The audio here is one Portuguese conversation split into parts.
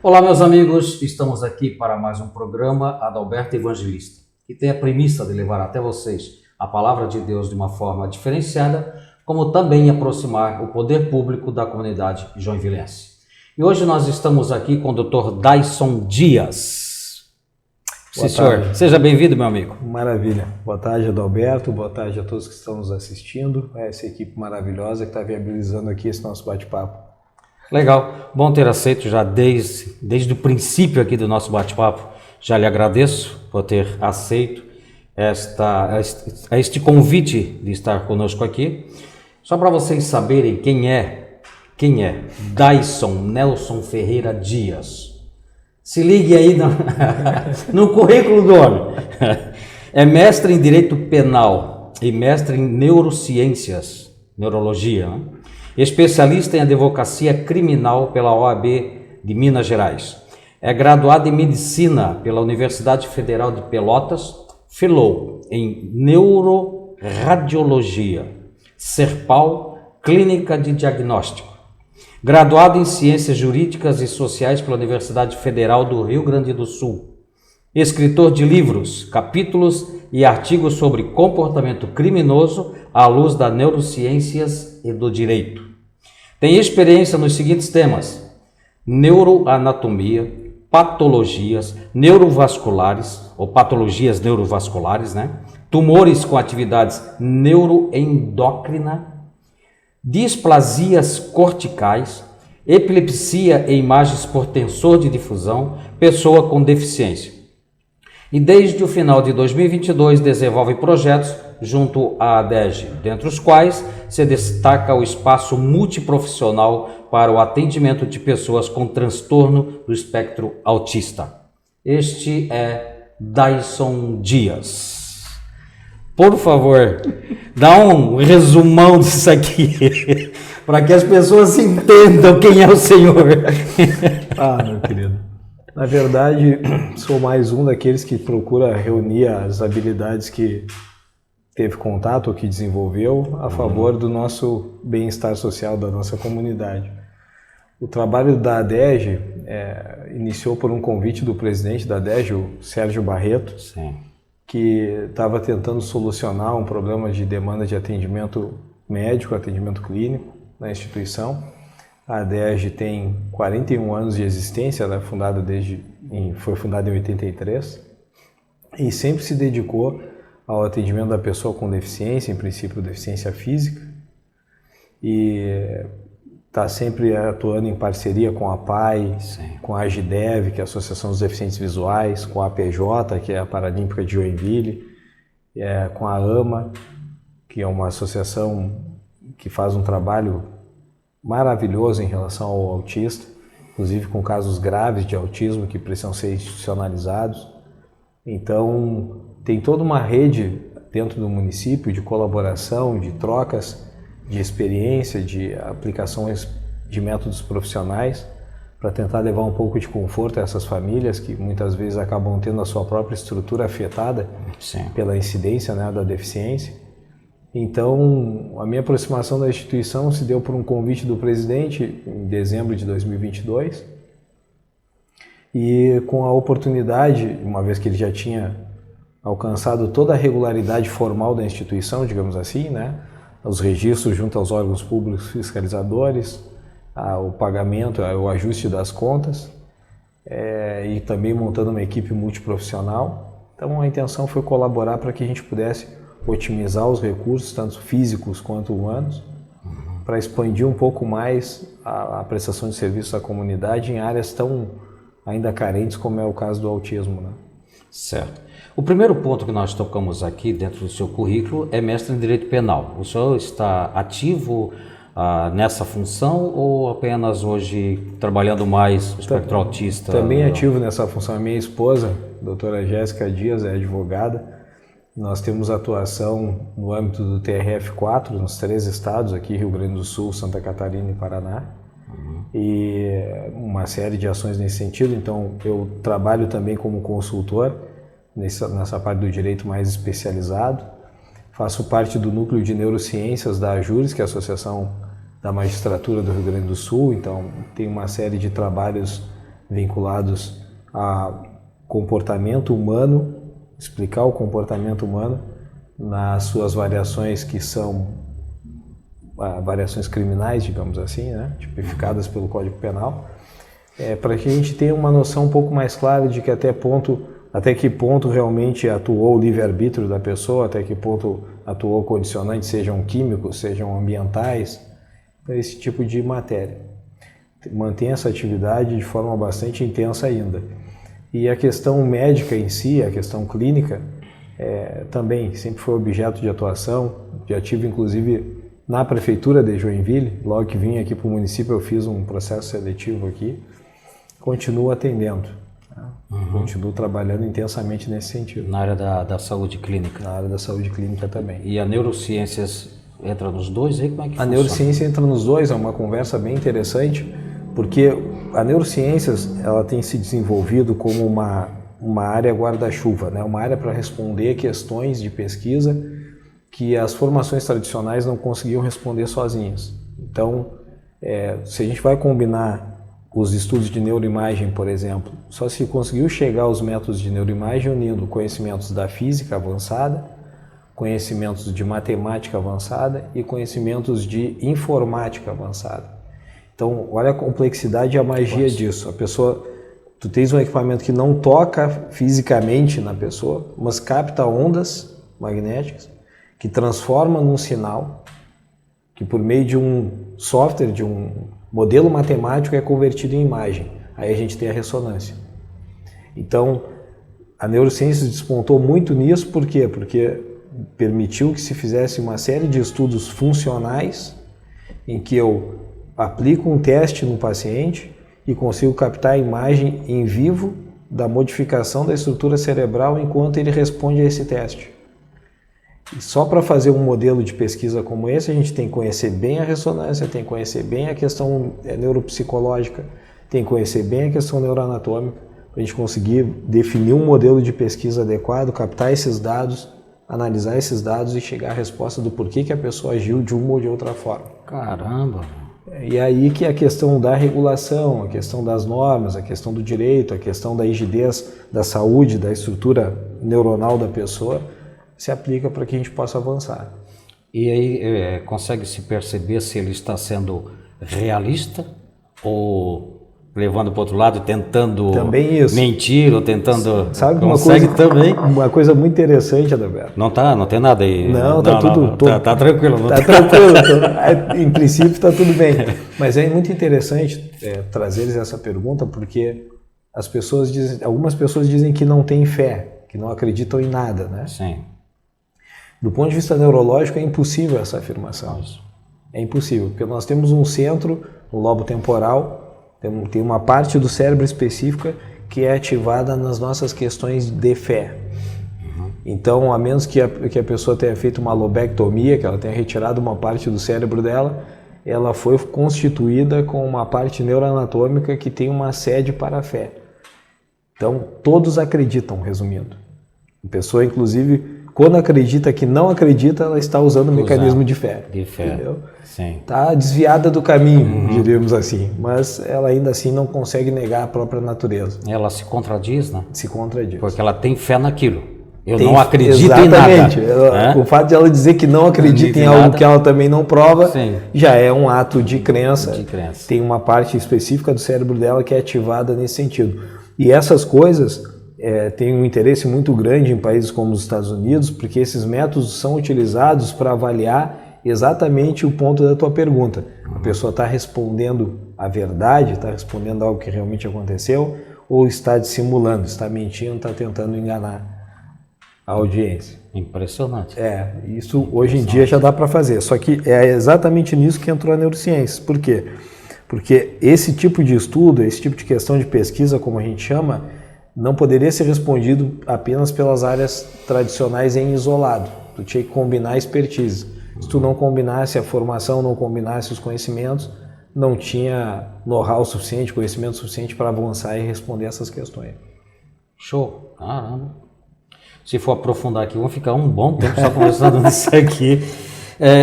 Olá, meus amigos, estamos aqui para mais um programa Adalberto Evangelista, que tem a premissa de levar até vocês a palavra de Deus de uma forma diferenciada, como também aproximar o poder público da comunidade joinvilense. E hoje nós estamos aqui com o Dr. Dayson Dias. Sim, senhor. Seja bem-vindo, meu amigo. Maravilha. Boa tarde, Adalberto. Boa tarde a todos que estão nos assistindo. Essa equipe maravilhosa que está viabilizando aqui esse nosso bate-papo. Legal. Bom ter aceito já desde o princípio aqui do nosso bate-papo. Já lhe agradeço por ter aceito este convite de estar conosco aqui. Só para vocês saberem quem é Dayson Nelson Ferreira Dias. Se ligue aí no currículo do homem. É mestre em Direito Penal e mestre em Neurociências, Neurologia, né? Especialista em Advocacia Criminal pela OAB de Minas Gerais. É graduado em Medicina pela Universidade Federal de Pelotas, Fellow em Neuroradiologia, Serpal, Clínica de Diagnóstico. Graduado em Ciências Jurídicas e Sociais pela Universidade Federal do Rio Grande do Sul. Escritor de livros, capítulos e artigos sobre comportamento criminoso à luz das neurociências e do direito. Tem experiência nos seguintes temas: neuroanatomia, patologias neurovasculares, ou patologias neurovasculares, tumores com atividades neuroendócrina, displasias corticais, epilepsia e imagens por tensor de difusão, pessoa com deficiência. E desde o final de 2022 desenvolve projetos junto à ADEGE, dentre os quais se destaca o espaço multiprofissional para o atendimento de pessoas com transtorno do espectro autista. Este é Dayson Dias. Por favor, dá um resumão disso aqui, para que as pessoas entendam quem é o senhor. Meu querido. Na verdade, sou mais um daqueles que procura reunir as habilidades que teve contato ou que desenvolveu a favor do nosso bem-estar social, da nossa comunidade. O trabalho da ADEGE iniciou por um convite do presidente da ADEGE, o Sérgio Barreto. Sim. Que estava tentando solucionar um problema de demanda de atendimento médico, atendimento clínico na instituição. A ADEGE tem 41 anos de existência, ela foi fundada em 83 e sempre se dedicou ao atendimento da pessoa com deficiência, em princípio deficiência física, e está sempre atuando em parceria com a PAI, com a AGIDEV, que é a Associação dos Deficientes Visuais, com a APJ, que é a Paralímpica de Joinville, com a AMA, que é uma associação que faz um trabalho maravilhoso em relação ao autista, inclusive com casos graves de autismo que precisam ser institucionalizados. Então, tem toda uma rede dentro do município de colaboração, de trocas de experiência, de aplicações de métodos profissionais para tentar levar um pouco de conforto a essas famílias que muitas vezes acabam tendo a sua própria estrutura afetada pela incidência da deficiência. Então, a minha aproximação da instituição se deu por um convite do presidente em dezembro de 2022 e com a oportunidade, uma vez que ele já tinha alcançado toda a regularidade formal da instituição, digamos assim, os registros junto aos órgãos públicos fiscalizadores, o pagamento, o ajuste das contas e também montando uma equipe multiprofissional. Então a intenção foi colaborar para que a gente pudesse otimizar os recursos, tanto físicos quanto humanos, para expandir um pouco mais a prestação de serviços à comunidade em áreas tão ainda carentes como é o caso do autismo. Certo. O primeiro ponto que nós tocamos aqui dentro do seu currículo é mestre em Direito Penal. O senhor está ativo nessa função ou apenas hoje trabalhando mais o espectro autista? Também ativo nessa função. A minha esposa, a doutora Jéssica Dias, é advogada. Nós temos atuação no âmbito do TRF4, nos 3 estados aqui, Rio Grande do Sul, Santa Catarina e Paraná. E uma série de ações nesse sentido. Então, eu trabalho também como consultor nessa parte do direito mais especializado. Faço parte do núcleo de neurociências da AJURES, que é a Associação da Magistratura do Rio Grande do Sul, então tem uma série de trabalhos vinculados a comportamento humano, explicar o comportamento humano nas suas variações que são variações criminais, digamos assim, né, tipificadas pelo Código Penal, para que a gente tenha uma noção um pouco mais clara de que até que ponto realmente atuou o livre-arbítrio da pessoa, até que ponto atuou condicionantes, sejam químicos, sejam ambientais, esse tipo de matéria. Mantém essa atividade de forma bastante intensa ainda. E a questão médica em si, a questão clínica, também sempre foi objeto de atuação. Já tive, inclusive, na prefeitura de Joinville, logo que vim aqui para o município, eu fiz um processo seletivo aqui, continuo atendendo, tá? Continuo trabalhando intensamente nesse sentido. Na área da saúde clínica? Na área da saúde clínica também. E a neurociências entra nos dois? Aí como é que funciona? Neurociência entra nos dois, é uma conversa bem interessante, porque a neurociências ela tem se desenvolvido como uma área guarda-chuva, né? Uma área para responder questões de pesquisa que as formações tradicionais não conseguiam responder sozinhas. Então, se a gente vai combinar os estudos de neuroimagem, por exemplo, só se conseguiu chegar aos métodos de neuroimagem unindo conhecimentos da física avançada, conhecimentos de matemática avançada e conhecimentos de informática avançada. Então, olha a complexidade e a magia disso. A pessoa, tu tens um equipamento que não toca fisicamente na pessoa, mas capta ondas magnéticas, que transforma num sinal, que por meio de um software, de um modelo matemático é convertido em imagem. Aí a gente tem a ressonância. Então, a neurociência despontou muito nisso, por quê? Porque permitiu que se fizesse uma série de estudos funcionais em que eu aplico um teste no paciente e consigo captar a imagem em vivo da modificação da estrutura cerebral enquanto ele responde a esse teste. E só para fazer um modelo de pesquisa como esse, a gente tem que conhecer bem a ressonância, tem que conhecer bem a questão neuropsicológica, tem que conhecer bem a questão neuroanatômica, para a gente conseguir definir um modelo de pesquisa adequado, captar esses dados, analisar esses dados e chegar à resposta do porquê que a pessoa agiu de uma ou de outra forma. Caramba! E aí que a questão da regulação, a questão das normas, a questão do direito, a questão da rigidez da saúde, da estrutura neuronal da pessoa, se aplica para que a gente possa avançar. E aí consegue-se perceber se ele está sendo realista ou levando para o outro lado, tentando mentir ou tentando... Sabe uma coisa muito interessante, Adalberto? Não tem nada aí. Não, tá tudo... Tá tranquilo. Tá tranquilo. Em princípio está tudo bem. Mas é muito interessante trazer essa pergunta porque algumas pessoas dizem que não têm fé, que não acreditam em nada, né? Sim. Do ponto de vista neurológico é impossível essa afirmação. É impossível, porque nós temos um centro, no lobo temporal, tem uma parte do cérebro específica que é ativada nas nossas questões de fé. Então, a menos que a pessoa tenha feito uma lobectomia, que ela tenha retirado uma parte do cérebro dela, ela foi constituída com uma parte neuroanatômica que tem uma sede para a fé. Então, todos acreditam, resumindo. A pessoa, inclusive, quando acredita que não acredita, ela está usando o mecanismo de fé. De fé, entendeu? Sim. Está desviada do caminho, diríamos assim, mas ela ainda assim não consegue negar a própria natureza. Ela se contradiz, né? Se contradiz. Porque ela tem fé naquilo. Não acredito exatamente. em nada. O fato de ela dizer que não acredita em algo que ela também não prova, sim, já é um ato de crença. crença. Tem uma parte específica do cérebro dela que é ativada nesse sentido. E essas coisas têm um interesse muito grande em países como os Estados Unidos, porque esses métodos são utilizados para avaliar exatamente o ponto da tua pergunta. A pessoa está respondendo a verdade, está respondendo algo que realmente aconteceu, ou está dissimulando, está mentindo, está tentando enganar a audiência. Impressionante. Isso hoje em dia já dá para fazer, só que é exatamente nisso que entrou a neurociência. Por quê? Porque esse tipo de estudo, esse tipo de questão de pesquisa, como a gente chama, não poderia ser respondido apenas pelas áreas tradicionais em isolado. Tu tinha que combinar a expertise. Se tu não combinasse a formação, não combinasse os conhecimentos, não tinha know-how suficiente, conhecimento suficiente para avançar e responder essas questões. Show! Caramba! Se for aprofundar aqui, vamos ficar um bom tempo só conversando nisso aqui.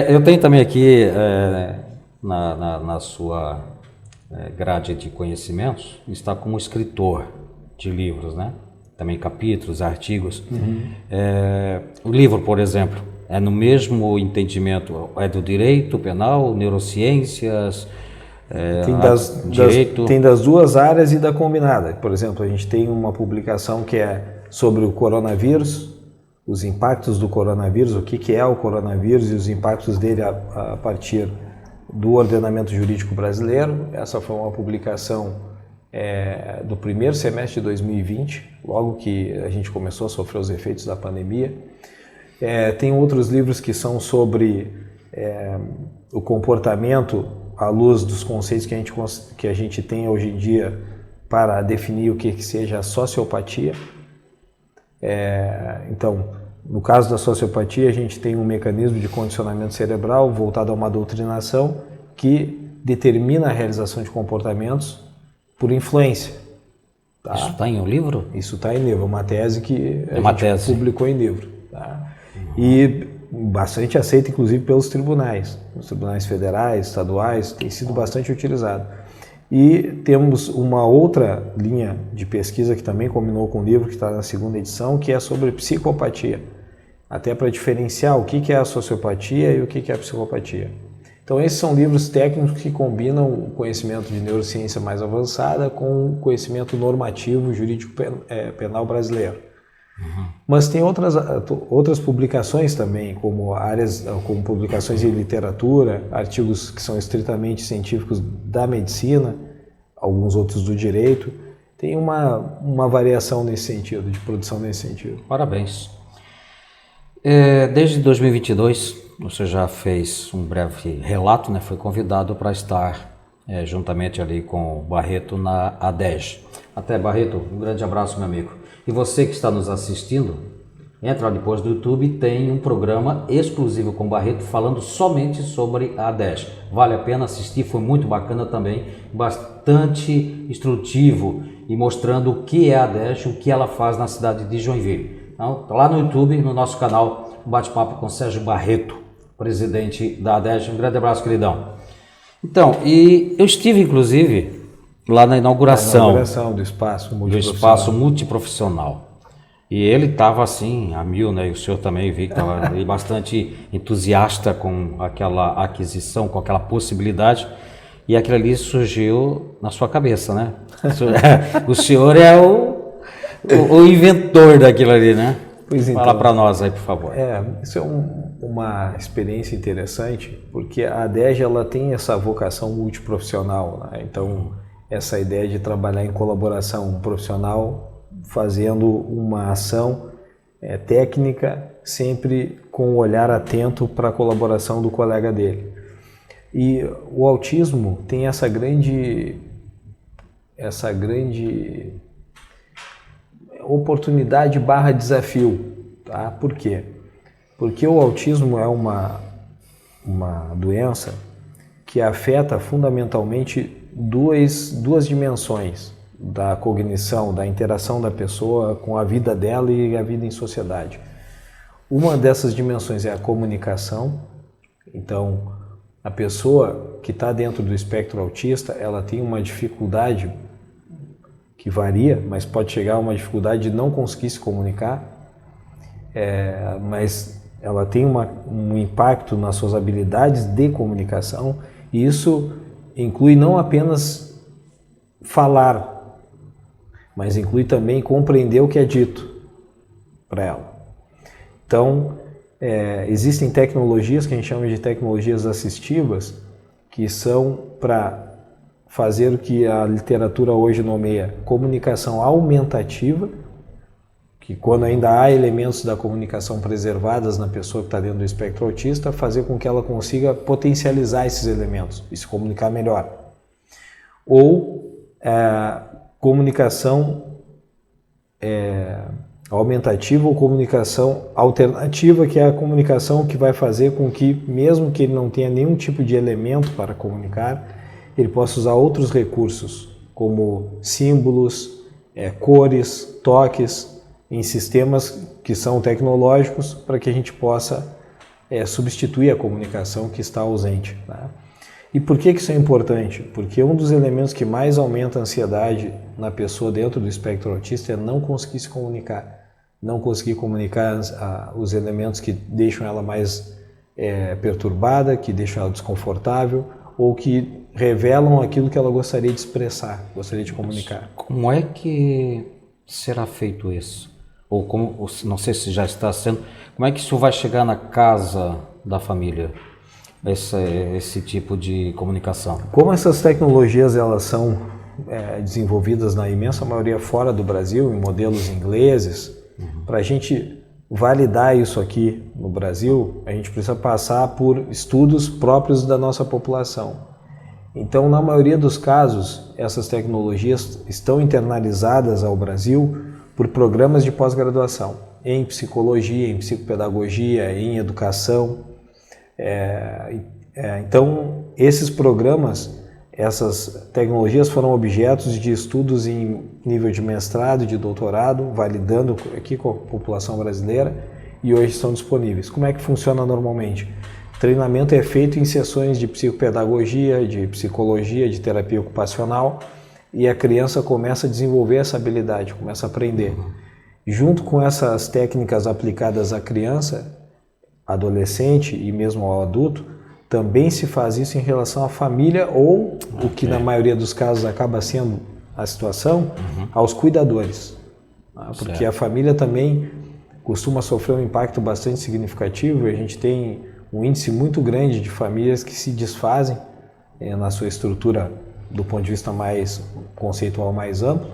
Eu tenho também aqui na sua grade de conhecimentos, está como escritor de livros, né? Também capítulos, artigos. O livro, por exemplo, é no mesmo entendimento, é do direito penal, neurociências, direito... Tem das duas áreas e da combinada. Por exemplo, a gente tem uma publicação que é sobre o coronavírus, os impactos do coronavírus, o que é o coronavírus e os impactos dele a partir do ordenamento jurídico brasileiro. Essa foi uma publicação do primeiro semestre de 2020, logo que a gente começou a sofrer os efeitos da pandemia. Tem outros livros que são sobre o comportamento à luz dos conceitos que a gente tem hoje em dia para definir o que seja a sociopatia. Então, no caso da sociopatia, a gente tem um mecanismo de condicionamento cerebral voltado a uma doutrinação que determina a realização de comportamentos por influência. Tá? Isso está em um livro? Isso está em livro, uma tese que a gente publicou em livro. Tá? E bastante aceita, inclusive, pelos tribunais. Os tribunais federais, estaduais, tem sido bastante utilizado. E temos uma outra linha de pesquisa que também combinou com o livro, que está na segunda edição, que é sobre psicopatia. Até para diferenciar o que é a sociopatia e o que é a psicopatia. Então, esses são livros técnicos que combinam o conhecimento de neurociência mais avançada com o conhecimento normativo jurídico penal brasileiro. Mas tem outras publicações também, como publicações em literatura, artigos que são estritamente científicos da medicina, alguns outros do direito. Tem uma variação nesse sentido, de produção nesse sentido. Parabéns. Desde 2022, você já fez um breve relato, né? Foi convidado para estar juntamente ali com o Barreto na ADEG. Até, Barreto, um grande abraço, meu amigo. E você que está nos assistindo, entra lá depois do YouTube, tem um programa exclusivo com o Barreto falando somente sobre a ADEG. Vale a pena assistir, foi muito bacana também, bastante instrutivo e mostrando o que é a ADEG, o que ela faz na cidade de Joinville. Então, tá lá no YouTube, no nosso canal, um bate-papo com Sérgio Barreto, presidente da ADEG. Um grande abraço, queridão. Então, e eu estive, inclusive, lá na inauguração do espaço multiprofissional. E ele estava assim, a mil, né? E o senhor também vi que estava bastante entusiasta com aquela aquisição, com aquela possibilidade. E aquilo ali surgiu na sua cabeça, né? O senhor é o inventor daquilo ali, né? Pois então, fala para nós aí, por favor. Isso é uma experiência interessante, porque a ADEG ela tem essa vocação multiprofissional, né? Então, essa ideia de trabalhar em colaboração, um profissional fazendo uma ação técnica, sempre com um olhar atento para a colaboração do colega dele. E o autismo tem essa grande oportunidade / desafio. Tá? Por quê? Porque o autismo é uma doença que afeta fundamentalmente duas dimensões da cognição, da interação da pessoa com a vida dela e a vida em sociedade. Uma dessas dimensões é a comunicação. Então, a pessoa que está dentro do espectro autista, ela tem uma dificuldade que varia, mas pode chegar a uma dificuldade de não conseguir se comunicar, mas ela tem um impacto nas suas habilidades de comunicação, e isso inclui não apenas falar, mas inclui também compreender o que é dito para ela. Então, existem tecnologias que a gente chama de tecnologias assistivas, que são para fazer o que a literatura hoje nomeia comunicação aumentativa, que quando ainda há elementos da comunicação preservadas na pessoa que está dentro do espectro autista, fazer com que ela consiga potencializar esses elementos e se comunicar melhor. Ou comunicação aumentativa ou comunicação alternativa, que é a comunicação que vai fazer com que, mesmo que ele não tenha nenhum tipo de elemento para comunicar, ele possa usar outros recursos, como símbolos, cores, toques, em sistemas que são tecnológicos, para que a gente possa substituir a comunicação que está ausente. Né? E por que isso é importante? Porque um dos elementos que mais aumenta a ansiedade na pessoa dentro do espectro autista é não conseguir se comunicar. Não conseguir comunicar os elementos que deixam ela mais perturbada, que deixam ela desconfortável ou que revelam aquilo que ela gostaria de expressar, gostaria de comunicar. Como é que será feito isso? Ou como, não sei se já está sendo, como é que isso vai chegar na casa da família? Esse tipo de comunicação. Como essas tecnologias elas são desenvolvidas na imensa maioria fora do Brasil, em modelos ingleses, para a gente validar isso aqui no Brasil, a gente precisa passar por estudos próprios da nossa população. Então, na maioria dos casos, essas tecnologias estão internalizadas ao Brasil por programas de pós-graduação, em psicologia, em psicopedagogia, em educação. Então, esses programas, essas tecnologias foram objetos de estudos em nível de mestrado e de doutorado, validando aqui com a população brasileira, e hoje estão disponíveis. Como é que funciona normalmente? O treinamento é feito em sessões de psicopedagogia, de psicologia, de terapia ocupacional, e a criança começa a desenvolver essa habilidade, começa a aprender. Junto com essas técnicas aplicadas à criança, adolescente e mesmo ao adulto, também se faz isso em relação à família ou, o que na maioria dos casos acaba sendo a situação, aos cuidadores. Porque a família também costuma sofrer um impacto bastante significativo e a gente tem um índice muito grande de famílias que se desfazem na sua estrutura do ponto de vista mais conceitual, mais amplo,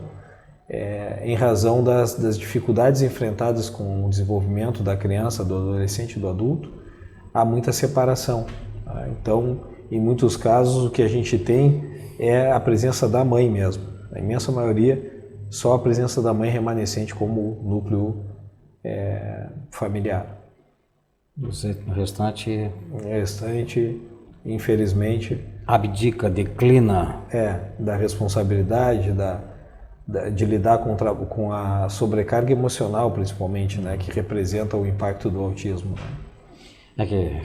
em razão das dificuldades enfrentadas com o desenvolvimento da criança, do adolescente e do adulto. Há muita separação. Então, em muitos casos, o que a gente tem é a presença da mãe mesmo. Na imensa maioria, só a presença da mãe remanescente como núcleo familiar. O restante, infelizmente, abdica, declina. Da responsabilidade, de lidar com a sobrecarga emocional, principalmente, né, que representa o impacto do autismo. É que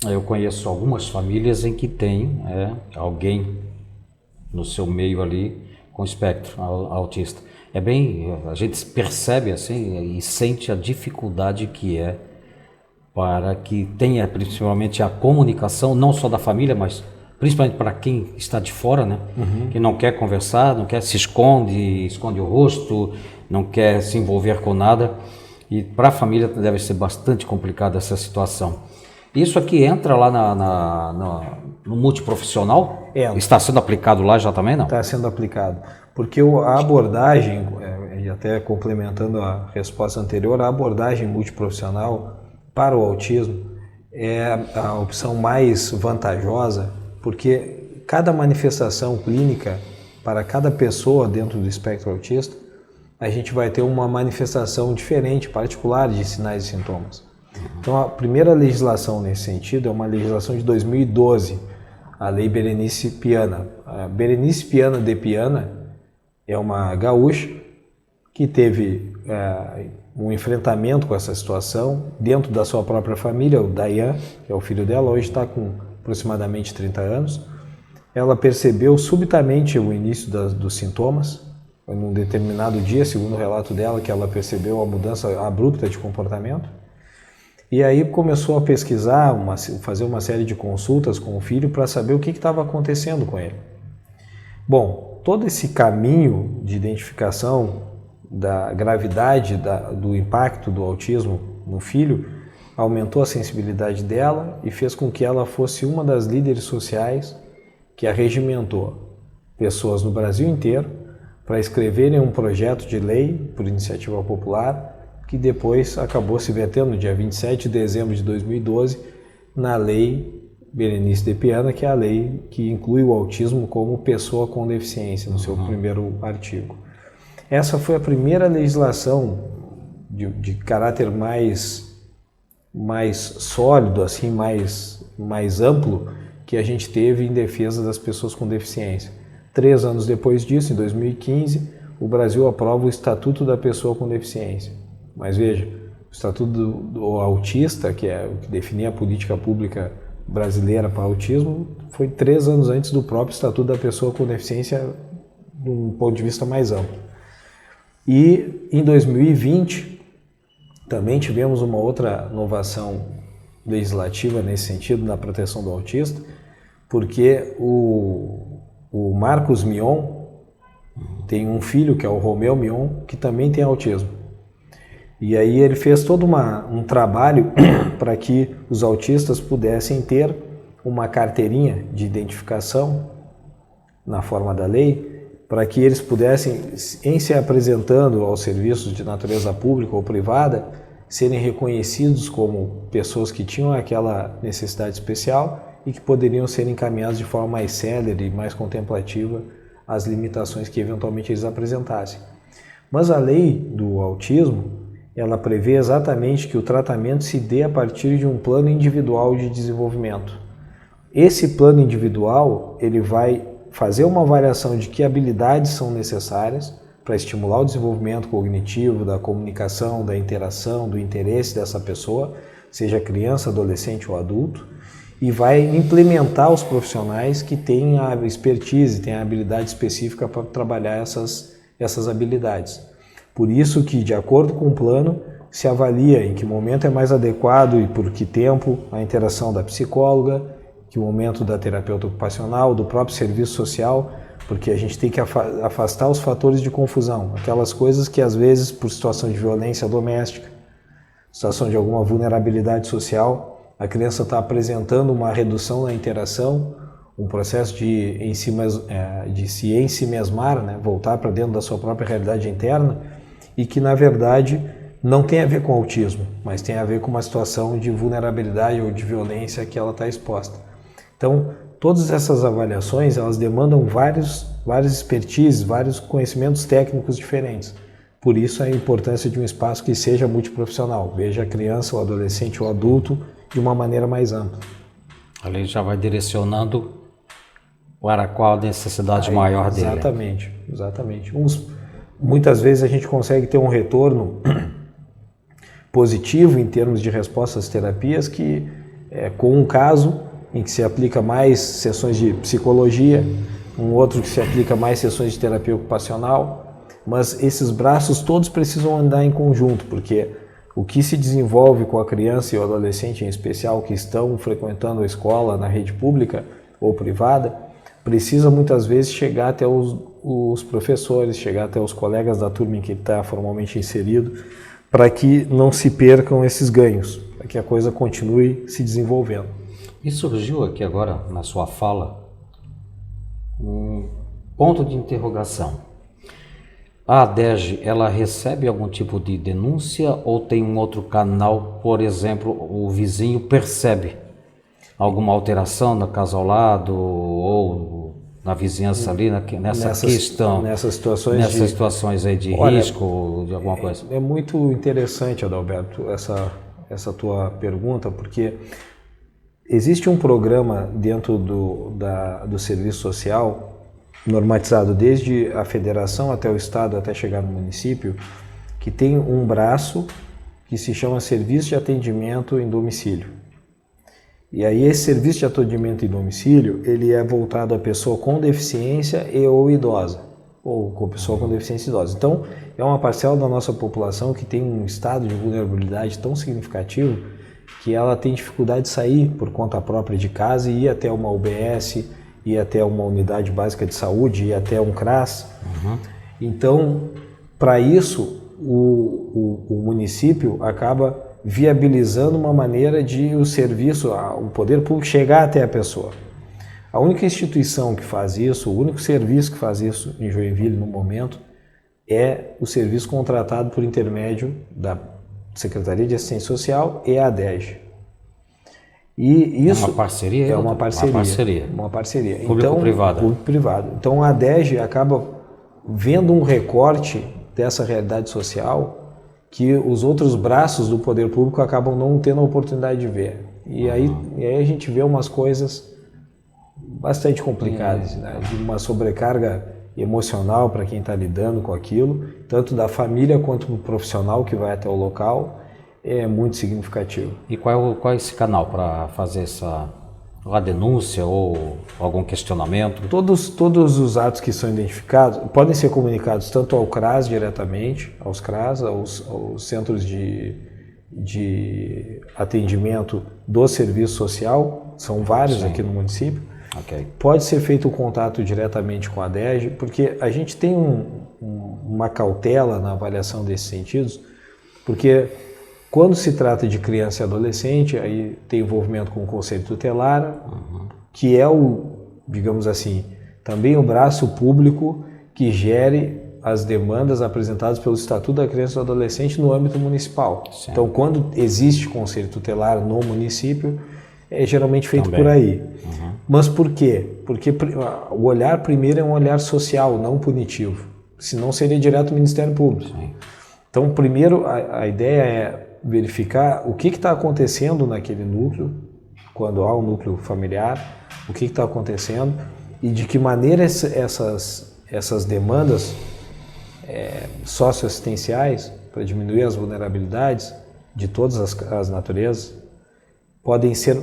eu conheço algumas famílias em que tem alguém no seu meio ali com espectro autista. A gente percebe assim e sente a dificuldade que é para que tenha principalmente a comunicação, não só da família, mas principalmente para quem está de fora, né? Que não quer conversar, não quer, se esconde o rosto, não quer se envolver com nada. E para a família deve ser bastante complicada essa situação. Isso aqui entra lá no multiprofissional? Está sendo aplicado lá já também, não? Está sendo aplicado. Porque a abordagem, e até complementando a resposta anterior, a abordagem multiprofissional para o autismo é a opção mais vantajosa, porque cada manifestação clínica para cada pessoa dentro do espectro autista, a gente vai ter uma manifestação diferente, particular de sinais e sintomas. Então, a primeira legislação nesse sentido é uma legislação de 2012, a Lei Berenice Piana. A Berenice Piana de Piana é uma gaúcha que teve um enfrentamento com essa situação dentro da sua própria família. O Dayan, que é o filho dela, hoje está com aproximadamente 30 anos. Ela percebeu subitamente o início dos sintomas, num determinado dia, segundo o relato dela, que ela percebeu a mudança abrupta de comportamento. E aí começou a pesquisar, fazer uma série de consultas com o filho para saber o que estava acontecendo com ele. Bom, todo esse caminho de identificação da gravidade do impacto do autismo no filho aumentou a sensibilidade dela e fez com que ela fosse uma das líderes sociais que arregimentou pessoas no Brasil inteiro para escreverem um projeto de lei por iniciativa popular que depois acabou se vertendo no dia 27 de dezembro de 2012 na Lei Berenice de Piana, que é a lei que inclui o autismo como pessoa com deficiência, no seu primeiro artigo. Essa foi a primeira legislação de caráter mais sólido, assim, mais amplo, que a gente teve em defesa das pessoas com deficiência. 3 anos depois disso, em 2015, o Brasil aprova o Estatuto da Pessoa com Deficiência. Mas veja, o Estatuto do Autista, que é o que definia a política pública brasileira para autismo foi 3 anos antes do próprio Estatuto da Pessoa com Deficiência, de um ponto de vista mais amplo. E em 2020 também tivemos uma outra inovação legislativa nesse sentido, na proteção do autista, porque o Marcos Mion tem um filho, que é o Romeu Mion, que também tem autismo. E aí ele fez todo um trabalho para que os autistas pudessem ter uma carteirinha de identificação na forma da lei, para que eles pudessem, em se apresentando aos serviços de natureza pública ou privada, serem reconhecidos como pessoas que tinham aquela necessidade especial e que poderiam ser encaminhados de forma mais célere e mais contemplativa às limitações que eventualmente eles apresentassem. Mas a lei do autismo, ela prevê exatamente que o tratamento se dê a partir de um plano individual de desenvolvimento. Esse plano individual, ele vai fazer uma avaliação de que habilidades são necessárias para estimular o desenvolvimento cognitivo, da comunicação, da interação, do interesse dessa pessoa, seja criança, adolescente ou adulto, e vai implementar os profissionais que têm a expertise, têm a habilidade específica para trabalhar essas habilidades. Por isso que, de acordo com o plano, se avalia em que momento é mais adequado e por que tempo a interação da psicóloga, que momento da terapeuta ocupacional, do próprio serviço social, porque a gente tem que afastar os fatores de confusão, aquelas coisas que às vezes por situação de violência doméstica, situação de alguma vulnerabilidade social, a criança está apresentando uma redução na interação, um processo de se ensimesmar, né? Voltar para dentro da sua própria realidade interna, e que na verdade não tem a ver com autismo, mas tem a ver com uma situação de vulnerabilidade ou de violência que ela está exposta. Então, todas essas avaliações, elas demandam várias expertises, vários conhecimentos técnicos diferentes. Por isso a importância de um espaço que seja multiprofissional, veja a criança, o adolescente ou o adulto de uma maneira mais ampla. A lei já vai direcionando para qual a necessidade maior dele. Exatamente. Muitas vezes a gente consegue ter um retorno positivo em termos de respostas às terapias, que com um caso em que se aplica mais sessões de psicologia, um outro que se aplica mais sessões de terapia ocupacional, mas esses braços todos precisam andar em conjunto, porque o que se desenvolve com a criança e o adolescente em especial que estão frequentando a escola na rede pública ou privada, precisa muitas vezes chegar até os professores, chegar até os colegas da turma em que está formalmente inserido, para que não se percam esses ganhos, para que a coisa continue se desenvolvendo. E surgiu aqui agora, na sua fala, um ponto de interrogação. A ADEGE, ela recebe algum tipo de denúncia ou tem um outro canal, por exemplo, o vizinho percebe alguma alteração na casa ao lado ou na vizinhança ali, nessas situações aí de risco, de alguma coisa? É muito interessante, Adalberto, essa tua pergunta, porque existe um programa dentro do serviço social normatizado desde a federação até o estado, até chegar no município, que tem um braço que se chama Serviço de Atendimento em Domicílio. E aí esse serviço de atendimento em domicílio, ele é voltado à pessoa com deficiência ou idosa, ou com pessoa com deficiência idosa. Então, é uma parcela da nossa população que tem um estado de vulnerabilidade tão significativo que ela tem dificuldade de sair por conta própria de casa e ir até uma UBS, ir até uma unidade básica de saúde, ir até um CRAS. Uhum. Então, para isso, o município acaba viabilizando uma maneira de o serviço, o poder público chegar até a pessoa. A única instituição que faz isso, o único serviço que faz isso em Joinville no momento, é o serviço contratado por intermédio da Secretaria de Assistência Social e a ADEGE. E isso é uma parceria? É uma parceria. Público-privada. Público-privado. Então a ADEGE acaba vendo um recorte dessa realidade social que os outros braços do poder público acabam não tendo a oportunidade de ver. E aí a gente vê umas coisas bastante complicadas, né? De uma sobrecarga emocional para quem está lidando com aquilo, tanto da família quanto do profissional que vai até o local, é muito significativo. E qual é esse canal para fazer a denúncia ou algum questionamento? Todos os atos que são identificados podem ser comunicados tanto ao CRAS diretamente, aos CRAS, aos centros de atendimento do serviço social, são vários Sim. aqui no município. Okay. Pode ser feito o contato diretamente com a DERJ, porque a gente tem uma cautela na avaliação desses sentidos, porque quando se trata de criança e adolescente, aí tem envolvimento com o Conselho Tutelar, que é digamos assim, também o braço público que gere as demandas apresentadas pelo Estatuto da Criança e do Adolescente no âmbito municipal. Sim. Então, quando existe Conselho Tutelar no município, é geralmente feito também por aí. Mas por quê? Porque o olhar primeiro é um olhar social, não punitivo. Senão seria direto ao Ministério Público. Sim. Então, primeiro, a ideia é verificar o que está acontecendo naquele núcleo, quando há um núcleo familiar, o que está acontecendo e de que maneira essas demandas socioassistenciais para diminuir as vulnerabilidades de todas as naturezas podem ser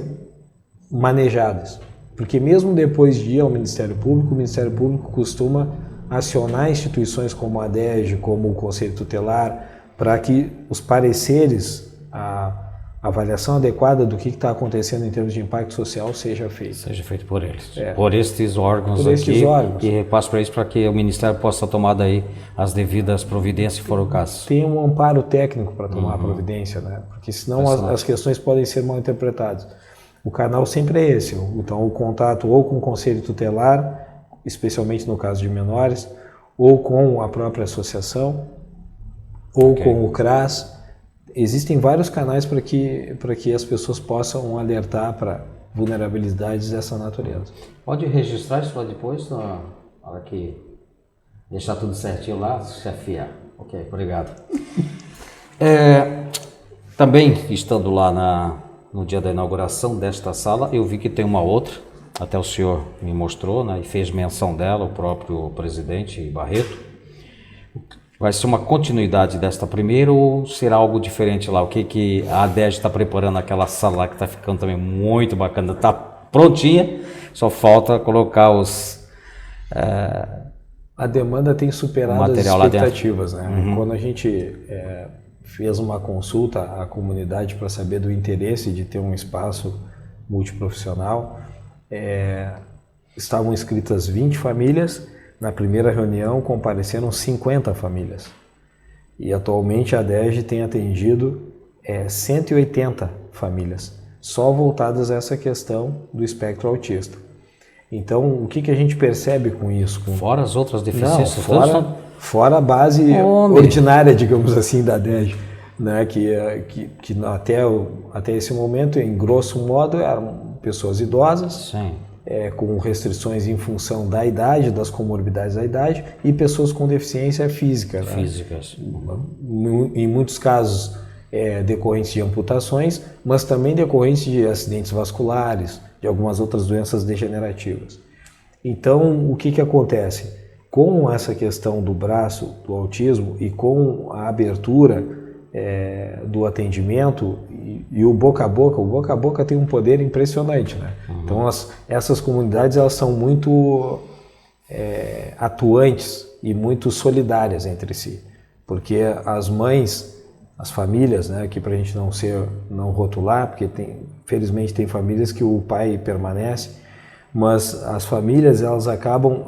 manejadas. Porque mesmo depois de ir ao Ministério Público, o Ministério Público costuma acionar instituições como a DERJ, como o Conselho Tutelar, para que os pareceres, a avaliação adequada do que está acontecendo em termos de impacto social seja feita. Seja feito por eles. Por estes órgãos que repasse para isso, para que o Ministério possa tomar daí as devidas providências, se for o caso. Tem um amparo técnico para tomar a providência, né? Porque senão as questões podem ser mal interpretadas. O canal sempre é esse, então o contato ou com o Conselho Tutelar, especialmente no caso de menores, ou com a própria associação, ou com o CRAS. Existem vários canais para que as pessoas possam alertar para vulnerabilidades dessa natureza. Pode registrar isso lá depois, na hora que deixar tudo certinho lá, chefia. Ok, obrigado. Também, estando lá no dia da inauguração desta sala, eu vi que tem uma outra, até o senhor me mostrou, né, e fez menção dela, o próprio presidente Barreto. Vai ser uma continuidade desta primeira ou será algo diferente lá? O que a DERJ está preparando aquela sala lá que está ficando também muito bacana, está prontinha, só falta colocar a demanda tem superado as expectativas, né? Quando a gente fez uma consulta à comunidade para saber do interesse de ter um espaço multiprofissional, estavam inscritas 20 famílias. Na primeira reunião compareceram 50 famílias e atualmente a DERJ tem atendido 180 famílias, só voltadas a essa questão do espectro autista. Então, o que a gente percebe com isso? Fora as outras deficiências? Não, fora a base ordinária, digamos assim, da DERJ, né? que até esse momento, em grosso modo, eram pessoas idosas. Sim. Com restrições em função da idade, das comorbidades da idade, e pessoas com deficiência física. Né? Físicas. Em muitos casos decorrentes de amputações, mas também decorrentes de acidentes vasculares, de algumas outras doenças degenerativas. Então, o que acontece? Com essa questão do braço, do autismo, e com a abertura do atendimento e o boca a boca tem um poder impressionante, né? Então essas comunidades elas são muito atuantes e muito solidárias entre si, porque as mães, as famílias, né, que para a gente não rotular, porque felizmente tem famílias que o pai permanece, mas as famílias elas acabam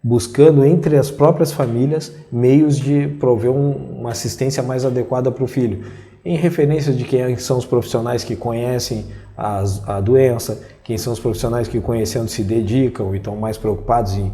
buscando entre as próprias famílias meios de prover uma assistência mais adequada para o filho, em referência de quem são os profissionais que conhecem a doença, quem são os profissionais que conhecendo se dedicam e estão mais preocupados em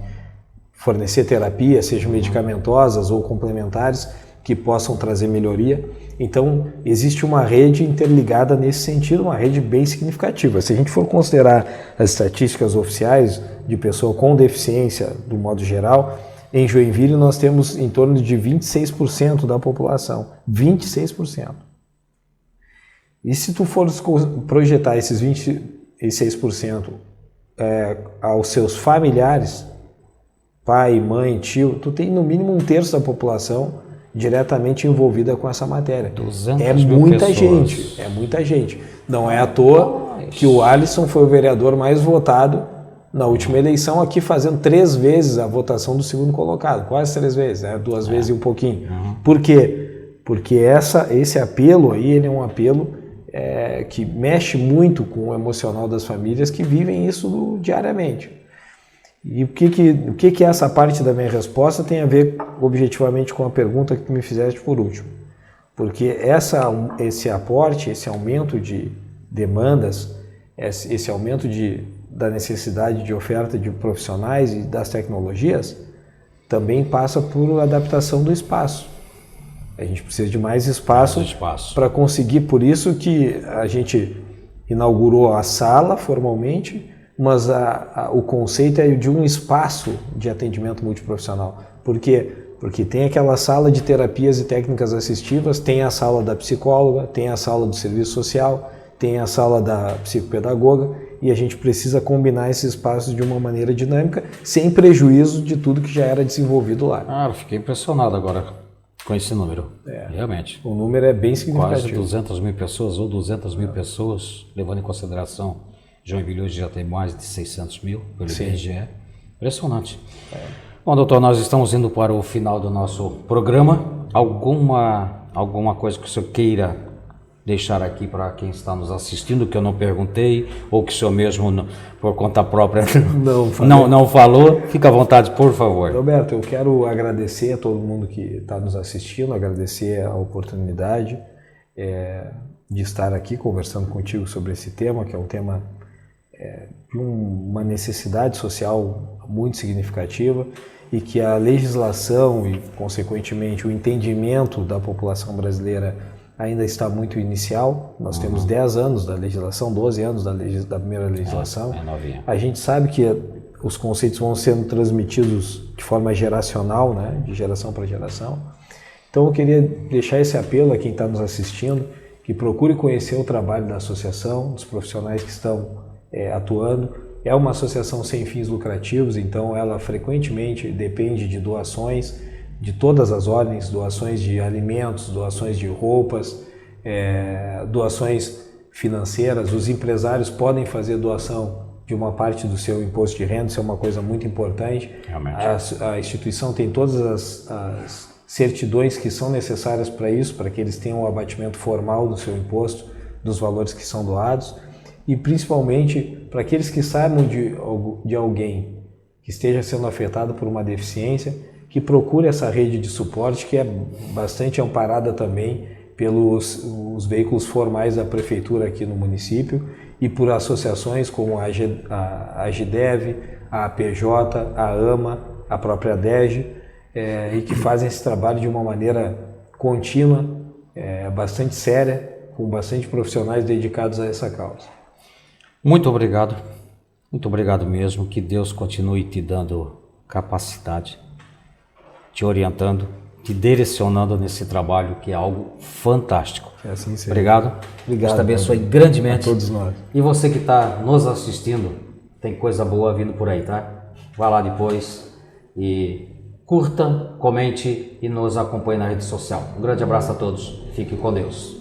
fornecer terapia, sejam medicamentosas ou complementares, que possam trazer melhoria. Então, existe uma rede interligada nesse sentido, uma rede bem significativa. Se a gente for considerar as estatísticas oficiais de pessoa com deficiência, do modo geral, em Joinville nós temos em torno de 26% da população. 26%. E se tu for projetar esses 26% aos seus familiares, pai, mãe, tio, tu tem no mínimo 1/3 da população diretamente envolvida com essa matéria. 200 é mil muita pessoas. gente, é muita gente. Não é à toa que o Alisson foi o vereador mais votado na última eleição aqui, fazendo 3 vezes a votação do segundo colocado, quase 3 vezes, né? 2 vezes e um pouquinho. Por quê? Porque esse apelo aí, ele é um apelo que mexe muito com o emocional das famílias que vivem isso diariamente. E o que essa parte da minha resposta tem a ver objetivamente com a pergunta que tu me fizeste por último? Porque esse aporte, esse aumento de demandas, esse aumento da necessidade de oferta de profissionais e das tecnologias, também passa por adaptação do espaço. A gente precisa de mais espaço para conseguir, por isso que a gente inaugurou a sala formalmente, mas o conceito é de um espaço de atendimento multiprofissional. Por quê? Porque tem aquela sala de terapias e técnicas assistivas, tem a sala da psicóloga, tem a sala do serviço social, tem a sala da psicopedagoga, e a gente precisa combinar esses espaços de uma maneira dinâmica, sem prejuízo de tudo que já era desenvolvido lá. Eu fiquei impressionado agora com esse número, realmente. O número é bem significativo. Quase 200 mil pessoas ou 200 mil pessoas, levando em consideração, Joinville hoje já tem mais de 600 mil, pelo IBGE. Impressionante. Bom, doutor, nós estamos indo para o final do nosso programa. Alguma coisa que o senhor queira deixar aqui para quem está nos assistindo, que eu não perguntei, ou que o senhor mesmo, por conta própria, não falou? Fica à vontade, por favor. Roberto, eu quero agradecer a todo mundo que está nos assistindo, agradecer a oportunidade de estar aqui conversando contigo sobre esse tema, que é um tema de uma necessidade social muito significativa, e que a legislação e, consequentemente, o entendimento da população brasileira ainda está muito inicial. Nós temos 10 anos da legislação, 12 anos da primeira legislação. A gente sabe que os conceitos vão sendo transmitidos de forma geracional, né? De geração para geração. Então eu queria deixar esse apelo a quem está nos assistindo, que procure conhecer o trabalho da associação, dos profissionais que estão atuando. É uma associação sem fins lucrativos, então ela frequentemente depende de doações de todas as ordens, doações de alimentos, doações de roupas, doações financeiras. Os empresários podem fazer doação de uma parte do seu imposto de renda, isso é uma coisa muito importante. A instituição tem todas as certidões que são necessárias para isso, para que eles tenham o abatimento formal do seu imposto, dos valores que são doados. E principalmente para aqueles que saibam de alguém que esteja sendo afetado por uma deficiência, que procure essa rede de suporte, que é bastante amparada também pelos os veículos formais da prefeitura aqui no município e por associações como a AGDEV, a APJ, a AMA, a própria DEG, e que fazem esse trabalho de uma maneira contínua, bastante séria, com bastante profissionais dedicados a essa causa. Muito obrigado mesmo, que Deus continue te dando capacidade, te orientando, te direcionando nesse trabalho que é algo fantástico. Que assim seja. Obrigado. Deus te abençoe grandemente. A todos nós. E você que está nos assistindo, tem coisa boa vindo por aí, tá? Vai lá depois e curta, comente e nos acompanhe na rede social. Um grande abraço a todos. Fique com Deus.